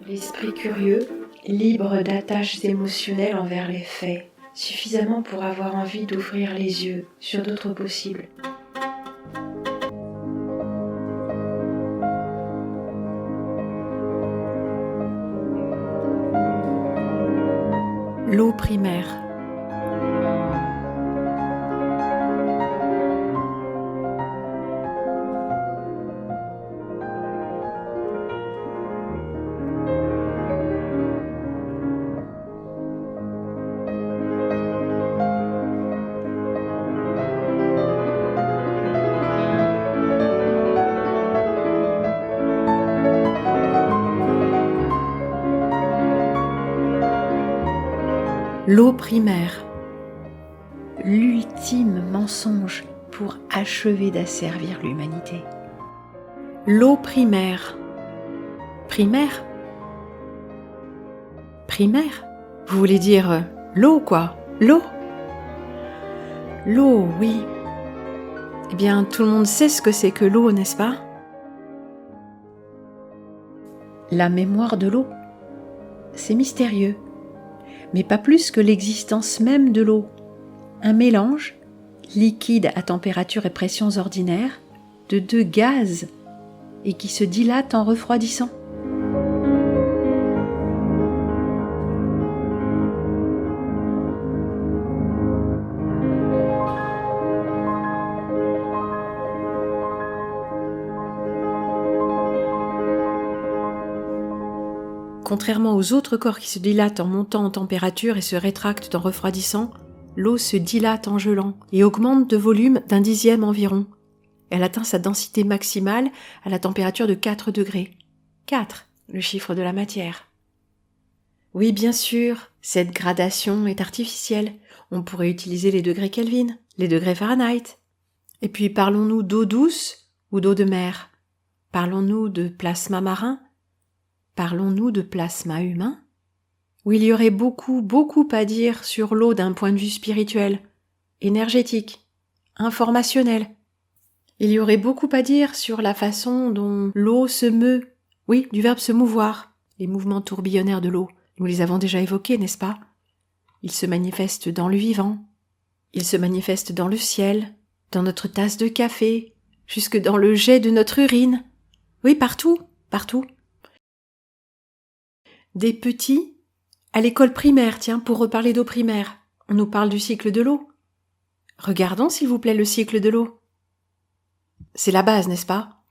L'esprit curieux, libre d'attaches émotionnelles envers les faits, suffisamment pour avoir envie d'ouvrir les yeux sur d'autres possibles. L'eau primaire. L'eau primaire, l'ultime mensonge pour achever d'asservir l'humanité. L'eau primaire. Primaire? Primaire? Vous voulez dire l'eau, quoi? L'eau? L'eau, oui. Eh bien, tout le monde sait ce que c'est que l'eau, n'est-ce pas? La mémoire de l'eau. C'est mystérieux. Mais pas plus que l'existence même de l'eau. Un mélange, liquide à température et pressions ordinaires, de deux gaz et qui se dilate en refroidissant. Contrairement aux autres corps qui se dilatent en montant en température et se rétractent en refroidissant, l'eau se dilate en gelant et augmente de volume d'un dixième environ. Elle atteint sa densité maximale à la température de 4 degrés. 4, le chiffre de la matière. Oui, bien sûr, cette gradation est artificielle. On pourrait utiliser les degrés Kelvin, les degrés Fahrenheit. Et puis parlons-nous d'eau douce ou d'eau de mer? Parlons-nous de plasma marin? Parlons-nous de plasma humain? Où il y aurait beaucoup à dire sur l'eau d'un point de vue spirituel, énergétique, informationnel. Il y aurait beaucoup à dire sur la façon dont l'eau se meut, oui, du verbe se mouvoir, les mouvements tourbillonnaires de l'eau. Nous les avons déjà évoqués, n'est-ce pas? Ils se manifestent dans le vivant, ils se manifestent dans le ciel, dans notre tasse de café, jusque dans le jet de notre urine. Oui, partout. Des petits, à l'école primaire, tiens, pour reparler d'eau primaire, on nous parle du cycle de l'eau. Regardons, s'il vous plaît, le cycle de l'eau. C'est la base, n'est-ce pas?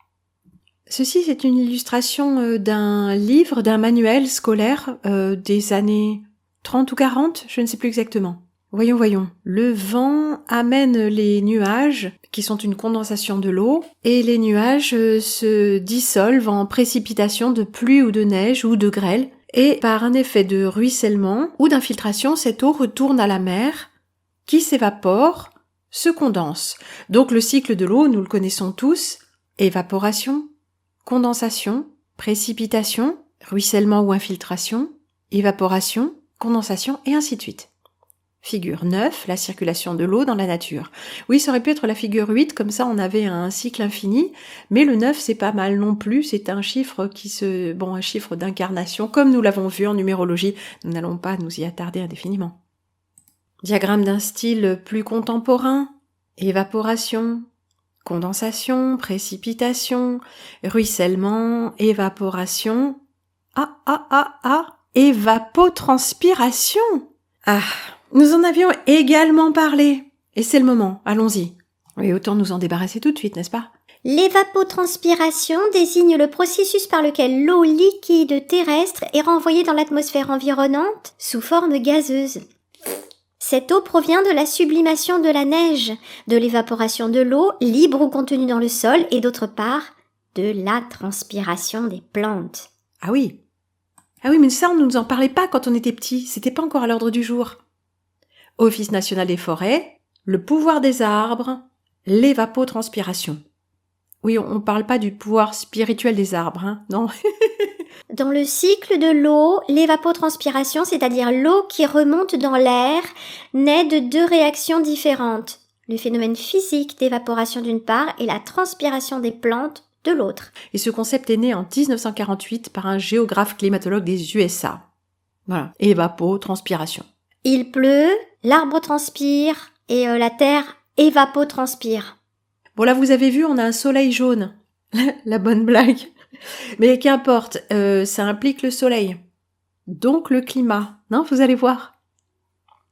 Ceci, c'est une illustration d'un livre, d'un manuel scolaire des années 30 ou 40, je ne sais plus exactement. Voyons. Le vent amène les nuages, qui sont une condensation de l'eau, et les nuages se dissolvent en précipitations de pluie ou de neige ou de grêle, et par un effet de ruissellement ou d'infiltration, cette eau retourne à la mer, qui s'évapore, se condense. Donc le cycle de l'eau, nous le connaissons tous, évaporation, condensation, précipitation, ruissellement ou infiltration, évaporation, condensation, et ainsi de suite. Figure 9, la circulation de l'eau dans la nature. Oui, ça aurait pu être la figure 8, comme ça on avait un cycle infini, mais le 9 c'est pas mal non plus, c'est un chiffre un chiffre d'incarnation, comme nous l'avons vu en numérologie, nous n'allons pas nous y attarder indéfiniment. Diagramme d'un style plus contemporain, évaporation, condensation, précipitation, ruissellement, évaporation, évapotranspiration. Nous en avions également parlé. Et c'est le moment, allons-y. Oui, autant nous en débarrasser tout de suite, n'est-ce pas? L'évapotranspiration désigne le processus par lequel l'eau liquide terrestre est renvoyée dans l'atmosphère environnante sous forme gazeuse. Cette eau provient de la sublimation de la neige, de l'évaporation de l'eau libre ou contenue dans le sol et d'autre part, de la transpiration des plantes. Ah oui, mais ça, on ne nous en parlait pas quand on était petits, c'était pas encore à l'ordre du jour. Office national des forêts, le pouvoir des arbres, l'évapotranspiration. Oui, on parle pas du pouvoir spirituel des arbres, non. Dans le cycle de l'eau, l'évapotranspiration, c'est-à-dire l'eau qui remonte dans l'air, naît de deux réactions différentes. le phénomène physique d'évaporation d'une part et la transpiration des plantes de l'autre. Et ce concept est né en 1948 par un géographe climatologue des USA. Voilà, évapotranspiration. Il pleut, l'arbre transpire et la terre évapotranspire. Bon là vous avez vu, on a un soleil jaune. La bonne blague. Mais qu'importe, ça implique le soleil. Donc le climat, non, vous allez voir.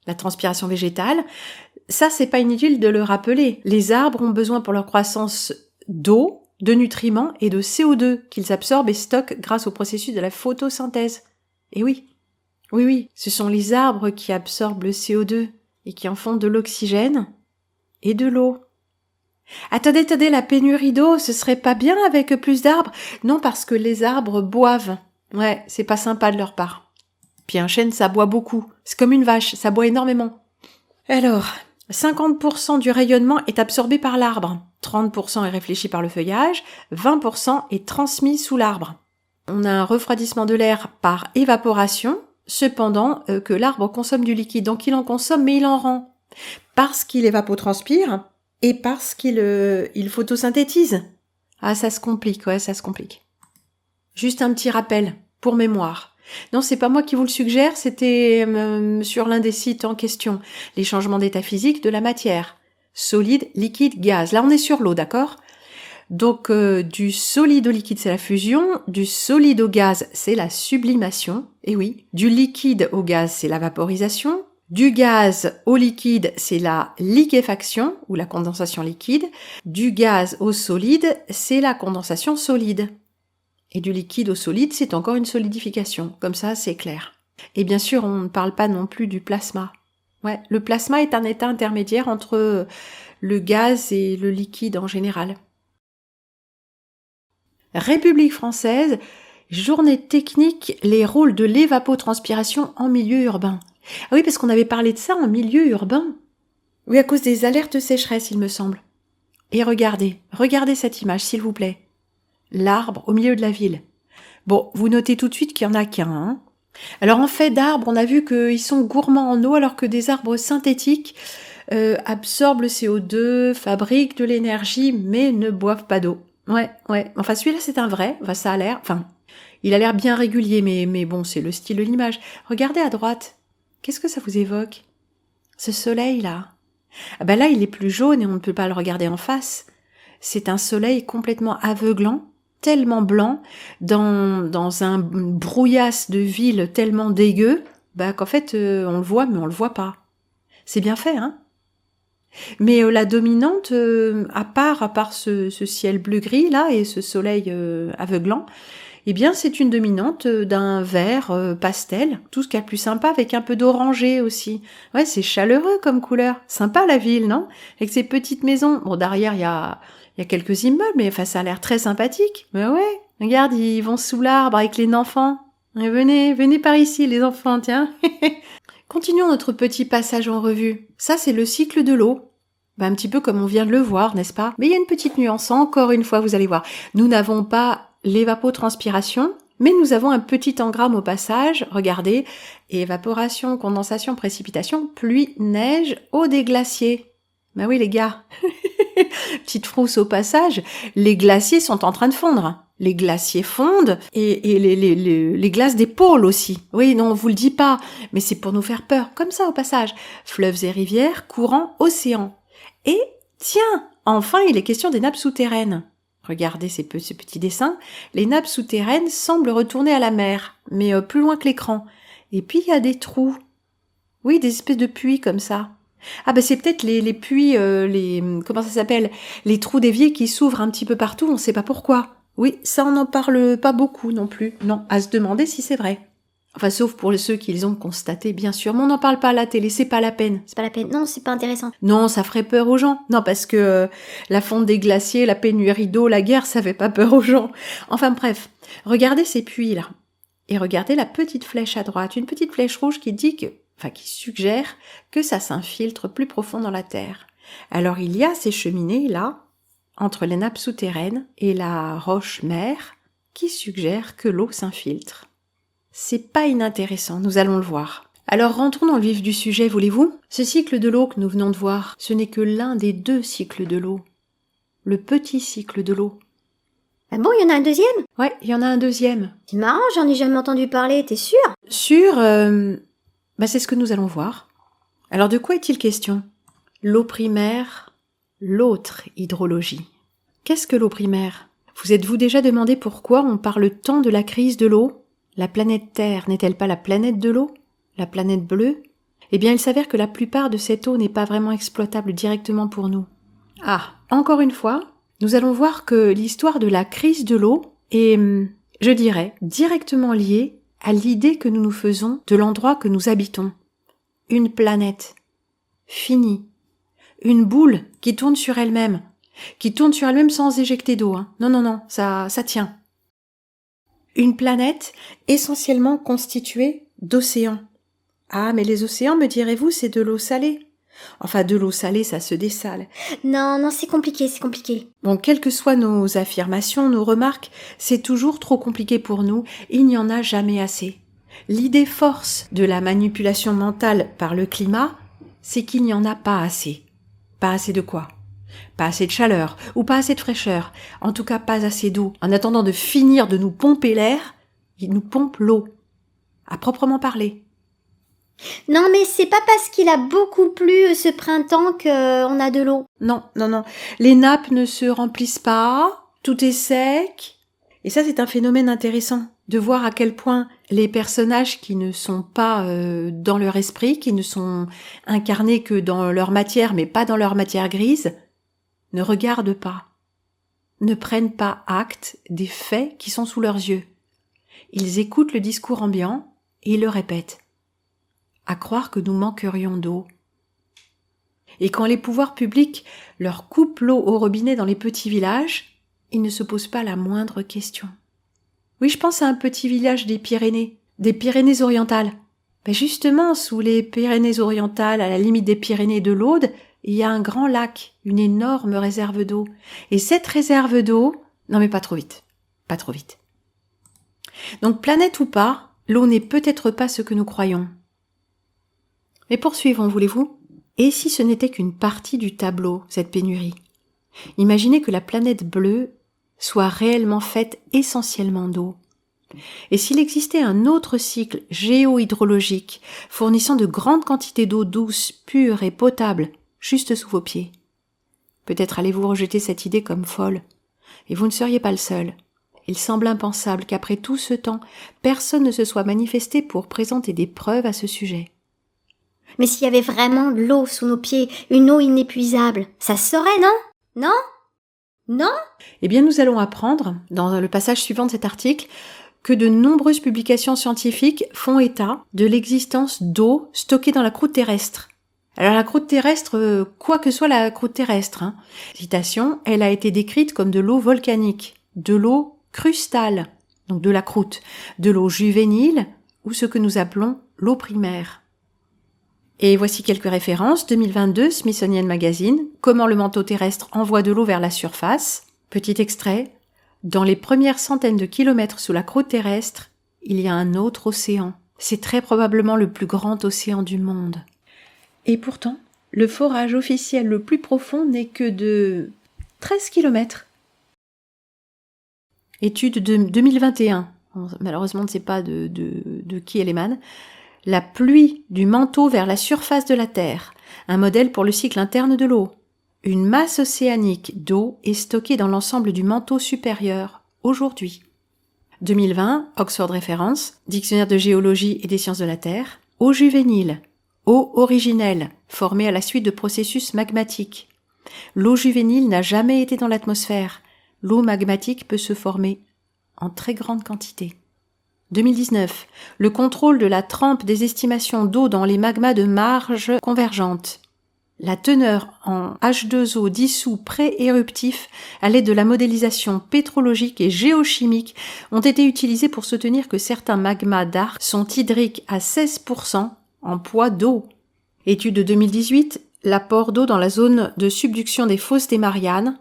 La transpiration végétale, ça c'est pas inutile de le rappeler. Les arbres ont besoin pour leur croissance d'eau, de nutriments et de CO2 qu'ils absorbent et stockent grâce au processus de la photosynthèse. Et oui, ce sont les arbres qui absorbent le CO2 et qui en font de l'oxygène et de l'eau. Attendez, la pénurie d'eau, ce serait pas bien avec plus d'arbres? Non, parce que les arbres boivent. Ouais, c'est pas sympa de leur part. Puis un chêne, ça boit beaucoup. C'est comme une vache, ça boit énormément. Alors, 50% du rayonnement est absorbé par l'arbre, 30% est réfléchi par le feuillage, 20% est transmis sous l'arbre. On a un refroidissement de l'air par évaporation, cependant que l'arbre consomme du liquide. Donc il en consomme, mais il en rend. Parce qu'il évapotranspire et parce qu'il photosynthétise. Ah, ça se complique, ça se complique. Juste un petit rappel, pour mémoire. Non, c'est pas moi qui vous le suggère, c'était sur l'un des sites en question. Les changements d'état physique de la matière. Solide, liquide, gaz. Là, on est sur l'eau, d'accord ? Donc, du solide au liquide, c'est la fusion. Du solide au gaz, c'est la sublimation. Et oui. Du liquide au gaz, c'est la vaporisation. Du gaz au liquide, c'est la liquéfaction ou la condensation liquide. Du gaz au solide, c'est la condensation solide. Et du liquide au solide, c'est encore une solidification. Comme ça, c'est clair. Et bien sûr, on ne parle pas non plus du plasma. Ouais, le plasma est un état intermédiaire entre le gaz et le liquide en général. République française, journée technique, les rôles de l'évapotranspiration en milieu urbain. Ah oui, parce qu'on avait parlé de ça en milieu urbain. Oui, à cause des alertes sécheresse, il me semble. Et regardez cette image, s'il vous plaît. L'arbre au milieu de la ville. Bon, vous notez tout de suite qu'il n'y en a qu'un. Hein. Alors en fait d'arbres, on a vu qu'ils sont gourmands en eau alors que des arbres synthétiques absorbent le CO2, fabriquent de l'énergie mais ne boivent pas d'eau. Ouais. Enfin celui-là c'est un vrai, enfin, ça a l'air, enfin il a l'air bien régulier mais bon c'est le style de l'image. Regardez à droite, qu'est-ce que ça vous évoque? Ce soleil là. Ah ben là il est plus jaune et on ne peut pas le regarder en face. C'est un soleil complètement aveuglant, tellement blanc, dans un brouillasse de ville tellement dégueu, qu'en fait, on le voit, mais on le voit pas. C'est bien fait, hein? Mais la dominante, à part ce ciel bleu-gris, là, et ce soleil aveuglant, eh bien, c'est une dominante d'un vert pastel, tout ce qu'il y a de plus sympa, avec un peu d'orangé aussi. Ouais, c'est chaleureux comme couleur. Sympa, la ville, non? Avec ces petites maisons. Bon, derrière, il y a quelques immeubles, mais enfin, ça a l'air très sympathique. Mais ouais, regarde, ils vont sous l'arbre avec les enfants. Et venez par ici, les enfants, tiens. Continuons notre petit passage en revue. Ça, c'est le cycle de l'eau. Un petit peu comme on vient de le voir, n'est-ce pas? Mais il y a une petite nuance, encore une fois, vous allez voir. Nous n'avons pas l'évapotranspiration, mais nous avons un petit engramme au passage. Regardez, évaporation, condensation, précipitation, pluie, neige, eau des glaciers. Ben oui, les gars. Petite frousse au passage, les glaciers sont en train de fondre. Les glaciers fondent et les glaces des pôles aussi. Oui, non, on vous le dit pas, mais c'est pour nous faire peur. Comme ça au passage. Fleuves et rivières, courants, océans. Et tiens, enfin, il est question des nappes souterraines. Regardez ces petits dessins. Les nappes souterraines semblent retourner à la mer, mais plus loin que l'écran. Et puis il y a des trous. Oui, des espèces de puits comme ça. Ah c'est peut-être les puits, comment ça s'appelle? Les trous d'évier qui s'ouvrent un petit peu partout, on ne sait pas pourquoi. Oui, ça on n'en parle pas beaucoup non plus. Non, à se demander si c'est vrai. Enfin, sauf pour ceux qui les ont constatés, bien sûr. Mais on n'en parle pas à la télé, c'est pas la peine. C'est pas la peine, non, c'est pas intéressant. Non, ça ferait peur aux gens. Non, parce que la fonte des glaciers, la pénurie d'eau, la guerre, ça fait pas peur aux gens. Enfin bref, regardez ces puits-là. Et regardez la petite flèche à droite, une petite flèche rouge qui suggère que ça s'infiltre plus profond dans la terre. Alors il y a ces cheminées-là, entre les nappes souterraines et la roche-mère, qui suggèrent que l'eau s'infiltre. C'est pas inintéressant, nous allons le voir. Alors rentrons dans le vif du sujet, voulez-vous ? Ce cycle de l'eau que nous venons de voir, ce n'est que l'un des 2 cycles de l'eau. Le petit cycle de l'eau. Ah bon, il y en a un deuxième? Ouais, il y en a un deuxième. C'est marrant, j'en ai jamais entendu parler, t'es sûr? C'est ce que nous allons voir. Alors de quoi est-il question ? L'eau primaire, l'autre hydrologie. Qu'est-ce que l'eau primaire ? Vous êtes-vous déjà demandé pourquoi on parle tant de la crise de l'eau ? La planète Terre n'est-elle pas la planète de l'eau ? La planète bleue ? Eh bien, il s'avère que la plupart de cette eau n'est pas vraiment exploitable directement pour nous. Ah, encore une fois, nous allons voir que l'histoire de la crise de l'eau est, je dirais, directement liée à l'idée que nous nous faisons de l'endroit que nous habitons. Une planète. Finie. Une boule qui tourne sur elle-même sans éjecter d'eau. Non, ça tient. Une planète essentiellement constituée d'océans. Ah, mais les océans, me direz-vous, c'est de l'eau salée. Enfin, de l'eau salée, ça se dessale. Non, c'est compliqué. Bon, quelles que soient nos affirmations, nos remarques, c'est toujours trop compliqué pour nous, il n'y en a jamais assez. L'idée force de la manipulation mentale par le climat, c'est qu'il n'y en a pas assez. Pas assez de quoi ? Pas assez de chaleur, ou pas assez de fraîcheur, en tout cas pas assez d'eau. En attendant de finir de nous pomper l'air, il nous pompe l'eau, à proprement parler. Non, mais c'est pas parce qu'il a beaucoup plu ce printemps qu'on a de l'eau. Non. Les nappes ne se remplissent pas, tout est sec. Et ça, c'est un phénomène intéressant, de voir à quel point les personnages qui ne sont pas dans leur esprit, qui ne sont incarnés que dans leur matière, mais pas dans leur matière grise, ne regardent pas, ne prennent pas acte des faits qui sont sous leurs yeux. Ils écoutent le discours ambiant et ils le répètent. À croire que nous manquerions d'eau. Et quand les pouvoirs publics leur coupent l'eau au robinet dans les petits villages, ils ne se posent pas la moindre question. Oui, je pense à un petit village des Pyrénées-Orientales. Justement, sous les Pyrénées-Orientales, à la limite des Pyrénées et de l'Aude, il y a un grand lac, une énorme réserve d'eau. Et cette réserve d'eau... Non mais pas trop vite. Donc planète ou pas, l'eau n'est peut-être pas ce que nous croyons. Mais poursuivons, voulez-vous ? Et si ce n'était qu'une partie du tableau, cette pénurie ? Imaginez que la planète bleue soit réellement faite essentiellement d'eau. Et s'il existait un autre cycle géohydrologique fournissant de grandes quantités d'eau douce, pure et potable, juste sous vos pieds ? Peut-être allez-vous rejeter cette idée comme folle, et vous ne seriez pas le seul. Il semble impensable qu'après tout ce temps, personne ne se soit manifesté pour présenter des preuves à ce sujet. Mais s'il y avait vraiment de l'eau sous nos pieds, une eau inépuisable, ça se saurait, non ? Non ? Eh bien, nous allons apprendre, dans le passage suivant de cet article, que de nombreuses publications scientifiques font état de l'existence d'eau stockée dans la croûte terrestre. Alors la croûte terrestre, quoi que soit la croûte terrestre, citation, elle a été décrite comme de l'eau volcanique, de l'eau crustale, donc de la croûte, de l'eau juvénile, ou ce que nous appelons l'eau primaire. Et voici quelques références. 2022, Smithsonian Magazine, comment le manteau terrestre envoie de l'eau vers la surface. Petit extrait. Dans les premières centaines de kilomètres sous la croûte terrestre, il y a un autre océan. C'est très probablement le plus grand océan du monde. Et pourtant, le forage officiel le plus profond n'est que de 13 kilomètres. Étude de 2021. Malheureusement, on ne sait pas de qui elle émane. La pluie du manteau vers la surface de la Terre, un modèle pour le cycle interne de l'eau. Une masse océanique d'eau est stockée dans l'ensemble du manteau supérieur, aujourd'hui. 2020, Oxford Reference, Dictionnaire de géologie et des sciences de la Terre. Eau juvénile, eau originelle, formée à la suite de processus magmatiques. L'eau juvénile n'a jamais été dans l'atmosphère. L'eau magmatique peut se former en très grande quantité. 2019. Le contrôle de la trempe des estimations d'eau dans les magmas de marge convergente. La teneur en H2O dissous pré-éruptif à l'aide de la modélisation pétrologique et géochimique ont été utilisées pour soutenir que certains magmas d'arc sont hydriques à 16% en poids d'eau. Étude de 2018. L'apport d'eau dans la zone de subduction des fosses des Mariannes,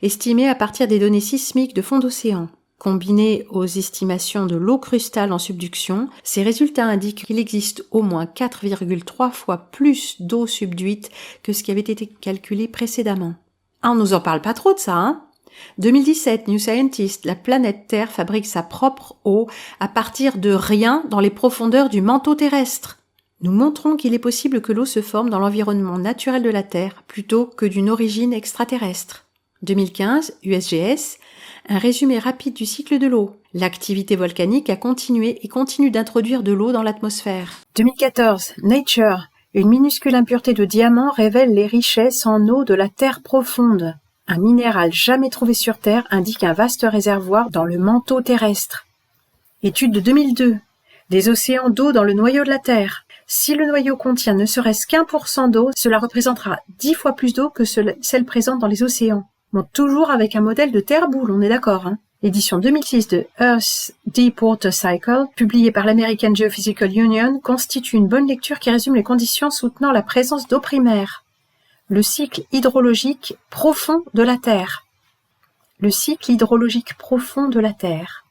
estimé à partir des données sismiques de fond d'océan. Combinés aux estimations de l'eau crustale en subduction, ces résultats indiquent qu'il existe au moins 4,3 fois plus d'eau subduite que ce qui avait été calculé précédemment. Ah, on nous en parle pas trop de ça, hein? 2017, New Scientist, la planète Terre fabrique sa propre eau à partir de rien dans les profondeurs du manteau terrestre. Nous montrons qu'il est possible que l'eau se forme dans l'environnement naturel de la Terre plutôt que d'une origine extraterrestre. 2015, USGS, un résumé rapide du cycle de l'eau. L'activité volcanique a continué et continue d'introduire de l'eau dans l'atmosphère. 2014, Nature, une minuscule impureté de diamant révèle les richesses en eau de la Terre profonde. Un minéral jamais trouvé sur Terre indique un vaste réservoir dans le manteau terrestre. Étude de 2002. Des océans d'eau dans le noyau de la Terre. Si le noyau contient ne serait-ce qu'1% d'eau, cela représentera 10 fois plus d'eau que celle présente dans les océans. Bon, toujours avec un modèle de Terre-boule, on est d'accord, hein. L'édition 2006 de Earth's Deep Water Cycle, publiée par l'American Geophysical Union, constitue une bonne lecture qui résume les conditions soutenant la présence d'eau primaire. Le cycle hydrologique profond de la Terre. Le cycle hydrologique profond de la Terre.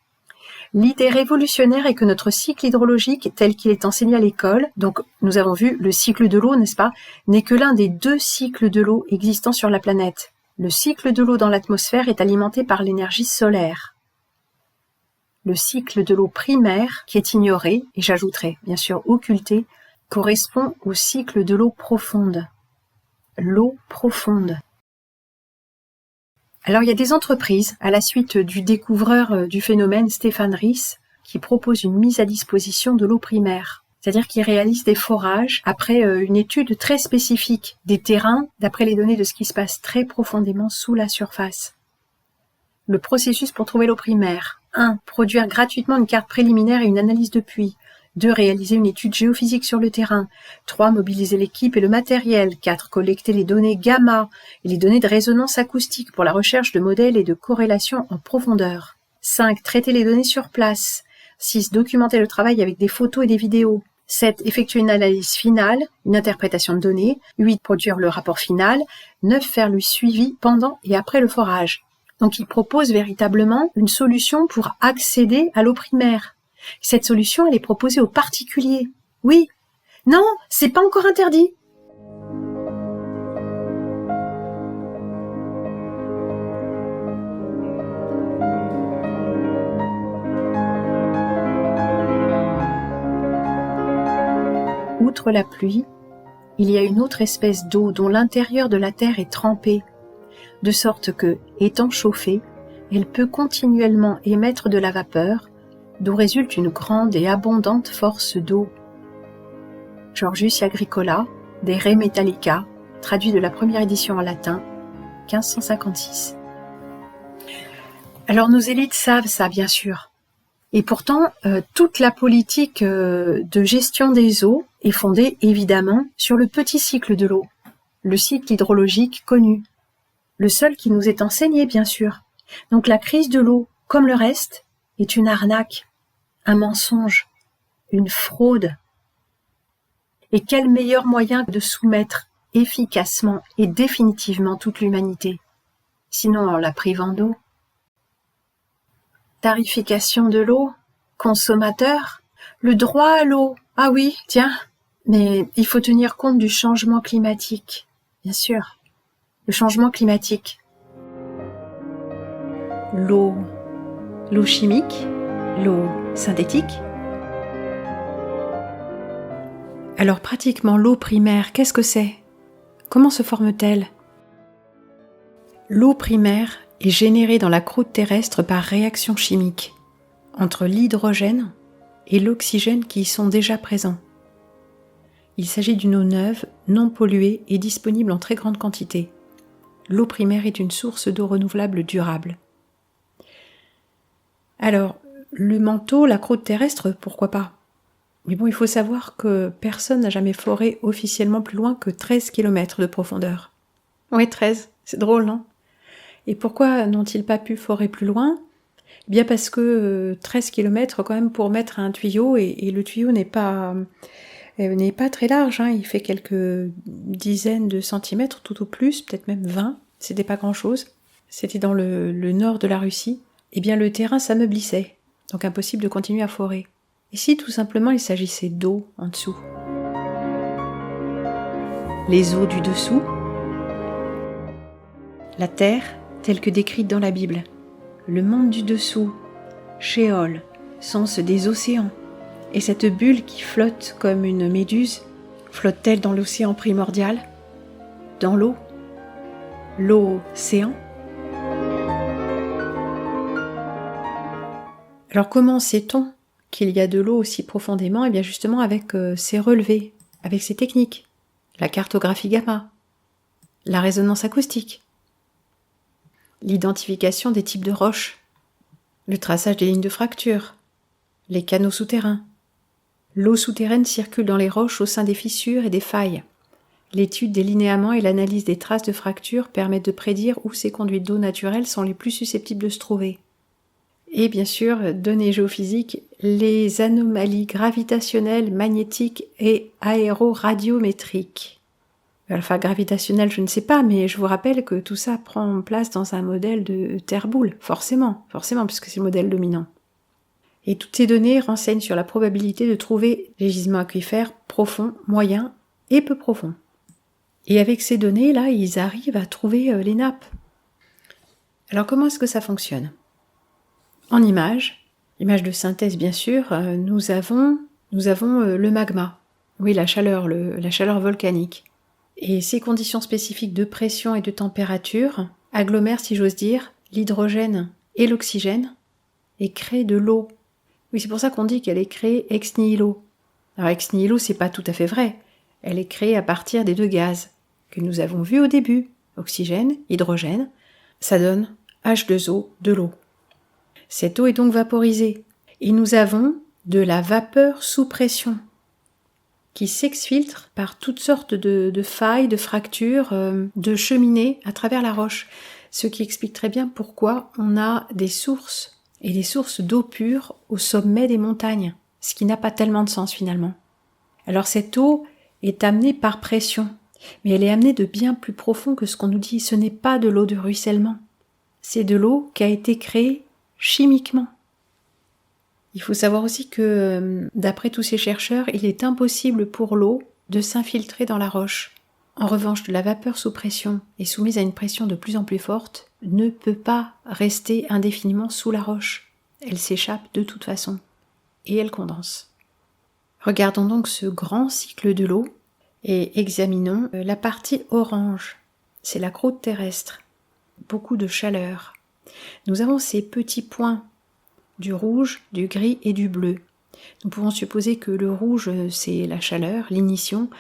L'idée révolutionnaire est que notre cycle hydrologique, tel qu'il est enseigné à l'école, donc nous avons vu le cycle de l'eau, n'est-ce pas, n'est que l'un des 2 cycles de l'eau existants sur la planète. Le cycle de l'eau dans l'atmosphère est alimenté par l'énergie solaire. Le cycle de l'eau primaire, qui est ignoré, et j'ajouterai bien sûr occulté, correspond au cycle de l'eau profonde. L'eau profonde. Alors il y a des entreprises, à la suite du découvreur du phénomène Stéphane Riss, qui proposent une mise à disposition de l'eau primaire. C'est-à-dire qu'ils réalisent des forages après une étude très spécifique des terrains, d'après les données de ce qui se passe très profondément sous la surface. Le processus pour trouver l'eau primaire. 1. Produire gratuitement une carte préliminaire et une analyse de puits. 2. Réaliser une étude géophysique sur le terrain. 3. Mobiliser l'équipe et le matériel. 4. Collecter les données gamma et les données de résonance acoustique pour la recherche de modèles et de corrélations en profondeur. 5. Traiter les données sur place. 6. Documenter le travail avec des photos et des vidéos. 7. Effectuer une analyse finale, une interprétation de données. 8. Produire le rapport final. 9. Faire le suivi pendant et après le forage. Donc il propose véritablement une solution pour accéder à l'eau primaire. Cette solution, elle est proposée aux particuliers. Oui. Non, c'est pas encore interdit. Outre la pluie, il y a une autre espèce d'eau dont l'intérieur de la Terre est trempé, de sorte que, étant chauffée, elle peut continuellement émettre de la vapeur, d'où résulte une grande et abondante force d'eau. Georgius Agricola, De Re Metallica, traduit de la première édition en latin, 1556. Alors nos élites savent ça, bien sûr. Et pourtant, toute la politique de gestion des eaux est fondée évidemment sur le petit cycle de l'eau, le cycle hydrologique connu, le seul qui nous est enseigné bien sûr. Donc la crise de l'eau, comme le reste, est une arnaque, un mensonge, une fraude. Et quel meilleur moyen de soumettre efficacement et définitivement toute l'humanité, sinon en la privant d'eau? Tarification de l'eau, consommateur, le droit à l'eau. Ah oui, tiens, mais il faut tenir compte du changement climatique, bien sûr. Le changement climatique. L'eau chimique, l'eau synthétique. Alors pratiquement l'eau primaire, qu'est-ce que c'est? Comment se forme-t-elle? L'eau primaire est générée dans la croûte terrestre par réaction chimique entre l'hydrogène et l'oxygène qui y sont déjà présents. Il s'agit d'une eau neuve, non polluée et disponible en très grande quantité. L'eau primaire est une source d'eau renouvelable durable. Alors, le manteau, la croûte terrestre, pourquoi pas? Mais bon, il faut savoir que personne n'a jamais foré officiellement plus loin que 13 km de profondeur. Oui, 13, c'est drôle, non? Et pourquoi n'ont-ils pas pu forer plus loin? Eh bien parce que 13 km quand même pour mettre un tuyau, et le tuyau n'est pas très large, hein, il fait quelques dizaines de centimètres tout au plus, peut-être même 20, c'était pas grand-chose. C'était dans le nord de la Russie. eh bien le terrain s'ameublissait, donc impossible de continuer à forer. Et si tout simplement il s'agissait d'eau en dessous? Les eaux du dessous, la terre telle que décrite dans la Bible, le monde du dessous, Sheol, sens des océans, et cette bulle qui flotte comme une méduse, flotte-t-elle dans l'océan primordial? Dans l'eau? L'océan? Alors comment sait-on qu'il y a de l'eau aussi profondément? Eh bien justement avec ces relevés, avec ces techniques, la cartographie gamma, la résonance acoustique, l'identification des types de roches, le traçage des lignes de fracture, les canaux souterrains. L'eau souterraine circule dans les roches au sein des fissures et des failles. L'étude des linéaments et l'analyse des traces de fractures permettent de prédire où ces conduites d'eau naturelles sont les plus susceptibles de se trouver. Et bien sûr, données géophysiques, les anomalies gravitationnelles, magnétiques et aéroradiométriques. Enfin, gravitationnel, je ne sais pas, mais je vous rappelle que tout ça prend place dans un modèle de Terre-boule, forcément, puisque c'est le modèle dominant. Et toutes ces données renseignent sur la probabilité de trouver des gisements aquifères profonds, moyens et peu profonds. Et avec ces données-là, ils arrivent à trouver les nappes. Alors comment est-ce que ça fonctionne? En image de synthèse bien sûr, nous avons le magma, oui la chaleur volcanique. Et ces conditions spécifiques de pression et de température agglomèrent, si j'ose dire, l'hydrogène et l'oxygène et créent de l'eau. Oui, c'est pour ça qu'on dit qu'elle est créée ex nihilo. Alors ex nihilo, c'est pas tout à fait vrai. Elle est créée à partir des deux gaz que nous avons vus au début, oxygène, hydrogène. Ça donne H2O, de l'eau. Cette eau est donc vaporisée. Et nous avons de la vapeur sous pression qui s'exfiltre par toutes sortes de failles, de fractures, de cheminées à travers la roche. Ce qui explique très bien pourquoi on a des sources et des sources d'eau pure au sommet des montagnes, ce qui n'a pas tellement de sens finalement. Alors cette eau est amenée par pression, mais elle est amenée de bien plus profond que ce qu'on nous dit. Ce n'est pas de l'eau de ruissellement, c'est de l'eau qui a été créée chimiquement. Il faut savoir aussi que, d'après tous ces chercheurs, il est impossible pour l'eau de s'infiltrer dans la roche. En revanche, de la vapeur sous pression et soumise à une pression de plus en plus forte ne peut pas rester indéfiniment sous la roche. Elle s'échappe de toute façon et elle condense. Regardons donc ce grand cycle de l'eau et examinons la partie orange. C'est la croûte terrestre. Beaucoup de chaleur. Nous avons ces petits points du rouge, du gris et du bleu. Nous pouvons supposer que le rouge, c'est la chaleur, l'ignition,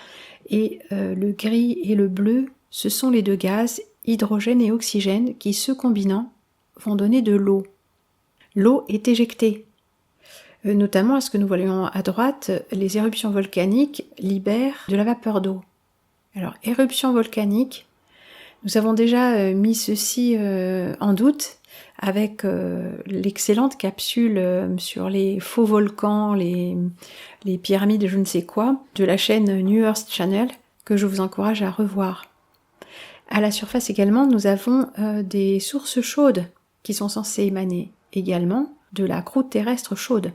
et le gris et le bleu, ce sont les deux gaz, hydrogène et oxygène, qui, se combinant, vont donner de l'eau. L'eau est éjectée. Notamment, à ce que nous voyons à droite, les éruptions volcaniques libèrent de la vapeur d'eau. Alors, éruption volcanique, nous avons déjà mis ceci en doute, avec l'excellente capsule sur les faux volcans, les pyramides, je ne sais quoi, de la chaîne New Earth Channel, que je vous encourage à revoir. À la surface également, nous avons des sources chaudes qui sont censées émaner également de la croûte terrestre chaude.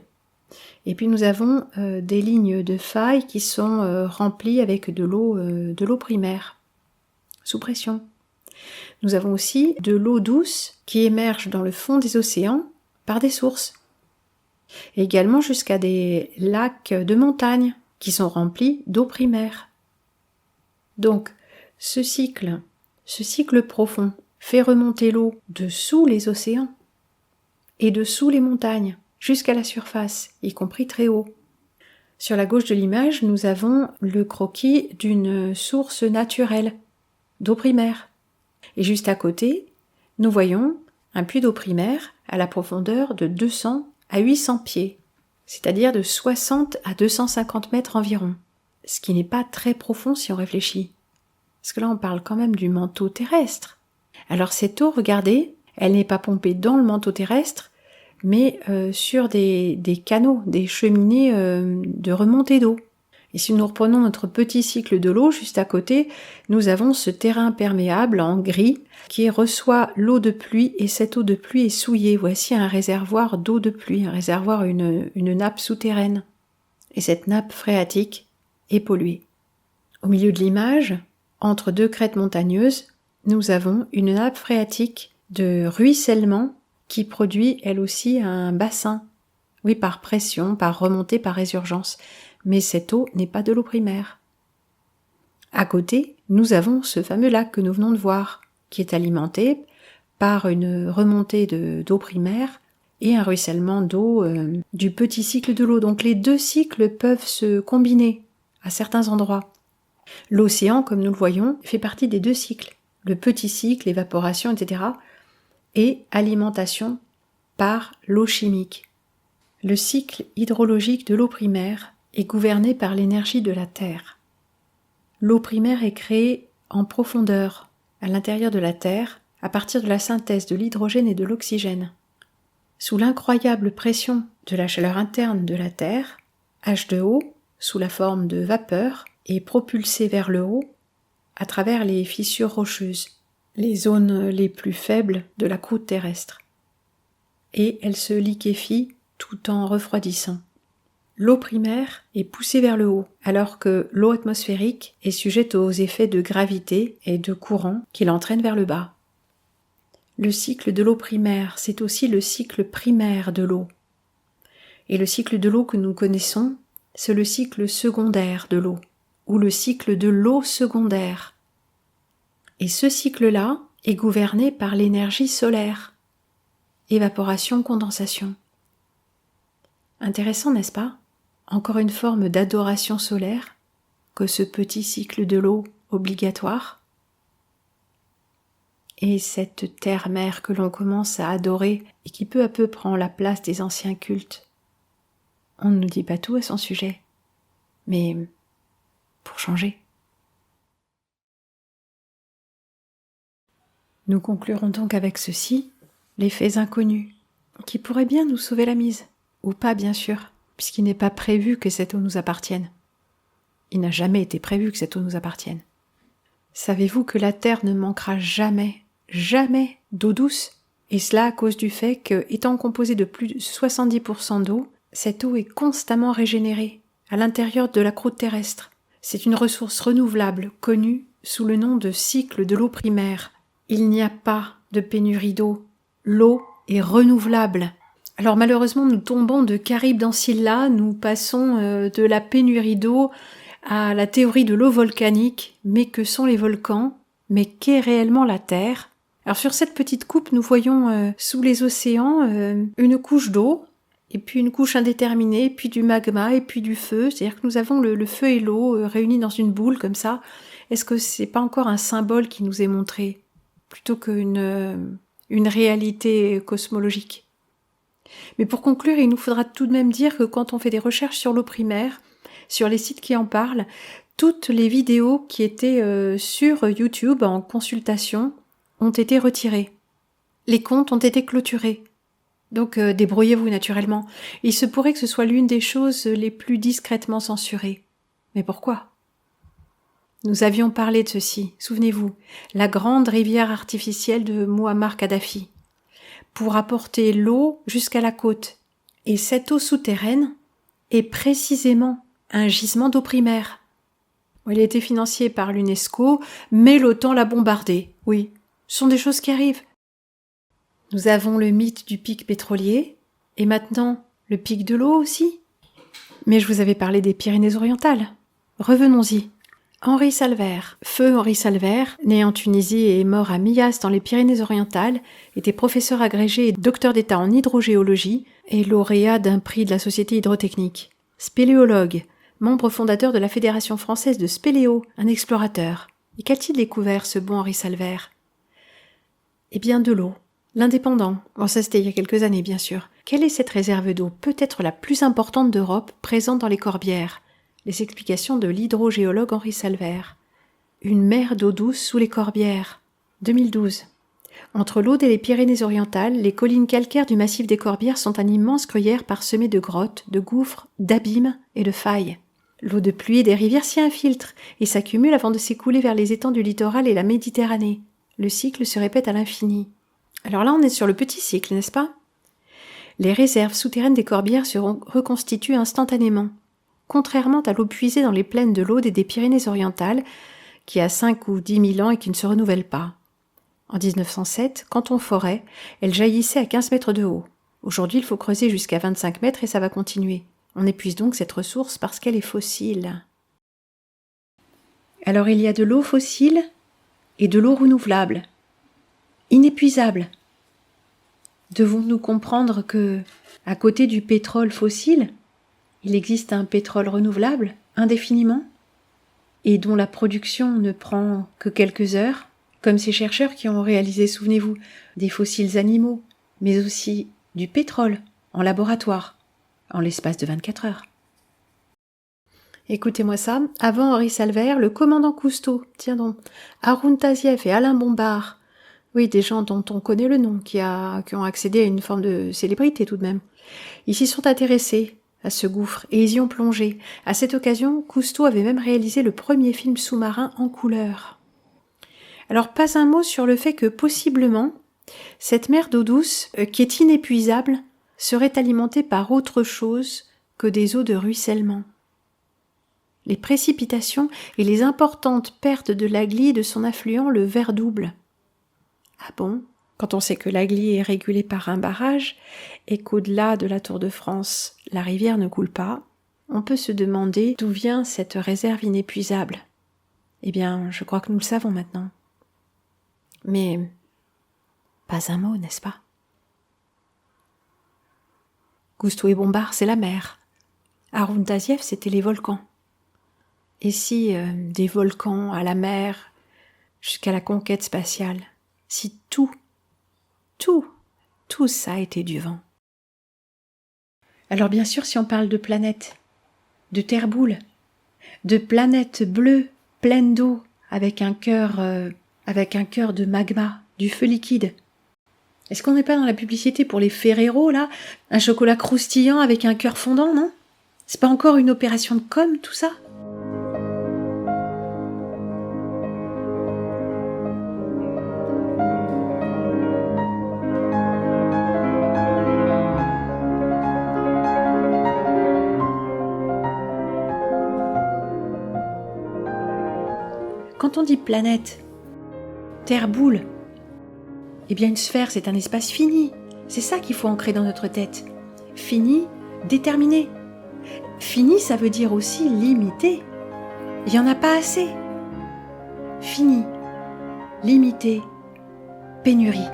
Et puis nous avons des lignes de failles qui sont remplies avec de l'eau primaire, sous pression. Nous avons aussi de l'eau douce qui émerge dans le fond des océans par des sources. Et également jusqu'à des lacs de montagne qui sont remplis d'eau primaire. Donc, ce cycle profond fait remonter l'eau de sous les océans et de sous les montagnes jusqu'à la surface, y compris très haut. Sur la gauche de l'image, nous avons le croquis d'une source naturelle d'eau primaire. Et juste à côté, nous voyons un puits d'eau primaire à la profondeur de 200 à 800 pieds, c'est-à-dire de 60 à 250 mètres environ, ce qui n'est pas très profond si on réfléchit. Parce que là, on parle quand même du manteau terrestre. Alors cette eau, regardez, elle n'est pas pompée dans le manteau terrestre, mais sur des canaux, des cheminées de remontée d'eau. Et si nous reprenons notre petit cycle de l'eau, juste à côté, nous avons ce terrain perméable en gris qui reçoit l'eau de pluie et cette eau de pluie est souillée. Voici un réservoir d'eau de pluie, un réservoir, une nappe souterraine. Et cette nappe phréatique est polluée. Au milieu de l'image, entre deux crêtes montagneuses, nous avons une nappe phréatique de ruissellement qui produit elle aussi un bassin. Oui, par pression, par remontée, par résurgence. Mais cette eau n'est pas de l'eau primaire. À côté, nous avons ce fameux lac que nous venons de voir, qui est alimenté par une remontée d'eau primaire et un ruissellement d'eau du petit cycle de l'eau. Donc les deux cycles peuvent se combiner à certains endroits. L'océan, comme nous le voyons, fait partie des deux cycles. Le petit cycle, évaporation, etc. et alimentation par l'eau chimique. Le cycle hydrologique de l'eau primaire est gouverné par l'énergie de la Terre. L'eau primaire est créée en profondeur, à l'intérieur de la Terre, à partir de la synthèse de l'hydrogène et de l'oxygène. Sous l'incroyable pression de la chaleur interne de la Terre, H2O, sous la forme de vapeur, est propulsée vers le haut à travers les fissures rocheuses, les zones les plus faibles de la croûte terrestre. Et elle se liquéfie tout en refroidissant. L'eau primaire est poussée vers le haut, alors que l'eau atmosphérique est sujette aux effets de gravité et de courant qui l'entraînent vers le bas. Le cycle de l'eau primaire, c'est aussi le cycle primaire de l'eau. Et le cycle de l'eau que nous connaissons, c'est le cycle secondaire de l'eau, ou le cycle de l'eau secondaire. Et ce cycle-là est gouverné par l'énergie solaire. Évaporation, condensation. Intéressant, n'est-ce pas ? Encore une forme d'adoration solaire que ce petit cycle de l'eau obligatoire. Et cette terre-mère que l'on commence à adorer et qui peu à peu prend la place des anciens cultes. On ne nous dit pas tout à son sujet, mais pour changer. Nous conclurons donc avec ceci, les faits inconnus, qui pourraient bien nous sauver la mise, ou pas bien sûr, puisqu'il n'est pas prévu que cette eau nous appartienne. Il n'a jamais été prévu que cette eau nous appartienne. Savez-vous que la Terre ne manquera jamais d'eau douce ? Et cela à cause du fait que, étant composée de plus de 70% d'eau, cette eau est constamment régénérée à l'intérieur de la croûte terrestre. C'est une ressource renouvelable, connue sous le nom de cycle de l'eau primaire. Il n'y a pas de pénurie d'eau. L'eau est renouvelable. Alors malheureusement, nous tombons de Charybde dans Scylla, nous passons de la pénurie d'eau à la théorie de l'eau volcanique. Mais que sont les volcans ? Mais qu'est réellement la Terre ? Alors sur cette petite coupe, nous voyons sous les océans une couche d'eau, et puis une couche indéterminée, puis du magma, et puis du feu. C'est-à-dire que nous avons le feu et l'eau réunis dans une boule comme ça. Est-ce que c'est pas encore un symbole qui nous est montré, plutôt qu'une réalité cosmologique ? Mais pour conclure, il nous faudra tout de même dire que quand on fait des recherches sur l'eau primaire, sur les sites qui en parlent, toutes les vidéos qui étaient sur YouTube en consultation ont été retirées. Les comptes ont été clôturés. Donc débrouillez-vous naturellement. Il se pourrait que ce soit l'une des choses les plus discrètement censurées. Mais pourquoi ? Nous avions parlé de ceci, souvenez-vous, la grande rivière artificielle de Mouammar Kadhafi, pour apporter l'eau jusqu'à la côte. Et cette eau souterraine est précisément un gisement d'eau primaire. Il a été financé par l'UNESCO, mais l'OTAN l'a bombardé. Oui, ce sont des choses qui arrivent. Nous avons le mythe du pic pétrolier, et maintenant le pic de l'eau aussi. Mais je vous avais parlé des Pyrénées-Orientales. Revenons-y. Henri Salvert, feu Henri Salvert, né en Tunisie et mort à Millas dans les Pyrénées-Orientales, était professeur agrégé et docteur d'État en hydrogéologie et lauréat d'un prix de la Société hydrotechnique. Spéléologue, membre fondateur de la Fédération française de spéléo, un explorateur. Et qu'a-t-il découvert ce bon Henri Salvert ? Eh bien de l'eau. L'Indépendant. Bon, ça c'était il y a quelques années bien sûr. Quelle est cette réserve d'eau, peut-être la plus importante d'Europe, présente dans les Corbières ? Les explications de l'hydrogéologue Henri Salvert. Une mer d'eau douce sous les Corbières. 2012. Entre l'Aude et les Pyrénées-Orientales, les collines calcaires du massif des Corbières sont un immense gruyère parsemé de grottes, de gouffres, d'abîmes et de failles. L'eau de pluie des rivières s'y infiltre et s'accumule avant de s'écouler vers les étangs du littoral et la Méditerranée. Le cycle se répète à l'infini. Alors là, on est sur le petit cycle, n'est-ce pas? Les réserves souterraines des corbières se reconstituent instantanément, contrairement à l'eau puisée dans les plaines de l'Aude et des Pyrénées-Orientales, qui a 5 ou 10 000 ans et qui ne se renouvelle pas. En 1907, Canton Forêt, elle jaillissait à 15 mètres de haut. Aujourd'hui, il faut creuser jusqu'à 25 mètres et ça va continuer. On épuise donc cette ressource parce qu'elle est fossile. Alors il y a de l'eau fossile et de l'eau renouvelable, inépuisable. Devons-nous comprendre que, à côté du pétrole fossile, il existe un pétrole renouvelable, indéfiniment, et dont la production ne prend que quelques heures, comme ces chercheurs qui ont réalisé, souvenez-vous, des fossiles animaux, mais aussi du pétrole en laboratoire, en l'espace de 24 heures. Écoutez-moi ça, avant Henri Salvert, le commandant Cousteau, tiens donc, Haroun Tazieff et Alain Bombard, oui, des gens dont on connaît le nom, qui ont accédé à une forme de célébrité tout de même, ils s'y sont intéressés à ce gouffre et ils y ont plongé. À cette occasion, Cousteau avait même réalisé le premier film sous-marin en couleur. Alors pas un mot sur le fait que possiblement, cette mer d'eau douce, qui est inépuisable, serait alimentée par autre chose que des eaux de ruissellement. Les précipitations et les importantes pertes de l'Agly et de son affluent, le Verdouble. Ah bon? Quand on sait que l'Agly est régulée par un barrage et qu'au-delà de la Tour de France, la rivière ne coule pas, on peut se demander d'où vient cette réserve inépuisable. Eh bien, je crois que nous le savons maintenant. Mais pas un mot, n'est-ce pas? Cousteau et Bombard, c'est la mer. Haroun Tazieff, c'était les volcans. Et si des volcans à la mer jusqu'à la conquête spatiale, si tout ça était du vent. Alors bien sûr, si on parle de planètes, de terre boule, de planètes bleues, pleines d'eau, avec un cœur de magma, du feu liquide. Est-ce qu'on n'est pas dans la publicité pour les Ferrero, là? Un chocolat croustillant avec un cœur fondant, non? C'est pas encore une opération de com', tout ça? Quand on dit planète, terre boule, eh bien une sphère c'est un espace fini. C'est ça qu'il faut ancrer dans notre tête. Fini, déterminé. Fini, ça veut dire aussi limité. Il n'y en a pas assez. Fini, limité, pénurie.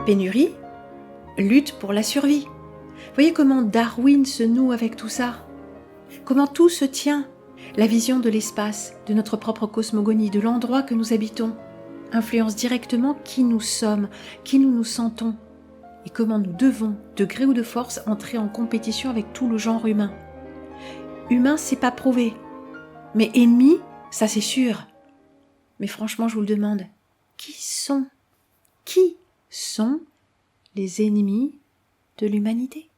Pénurie, lutte pour la survie. Voyez comment Darwin se noue avec tout ça? Comment tout se tient? La vision de l'espace, de notre propre cosmogonie, de l'endroit que nous habitons, influence directement qui nous sommes, qui nous nous sentons, et comment nous devons, de gré ou de force, entrer en compétition avec tout le genre humain. Humain, c'est pas prouvé, mais ennemi, ça c'est sûr. Mais franchement, je vous le demande, qui sont les ennemis de l'humanité?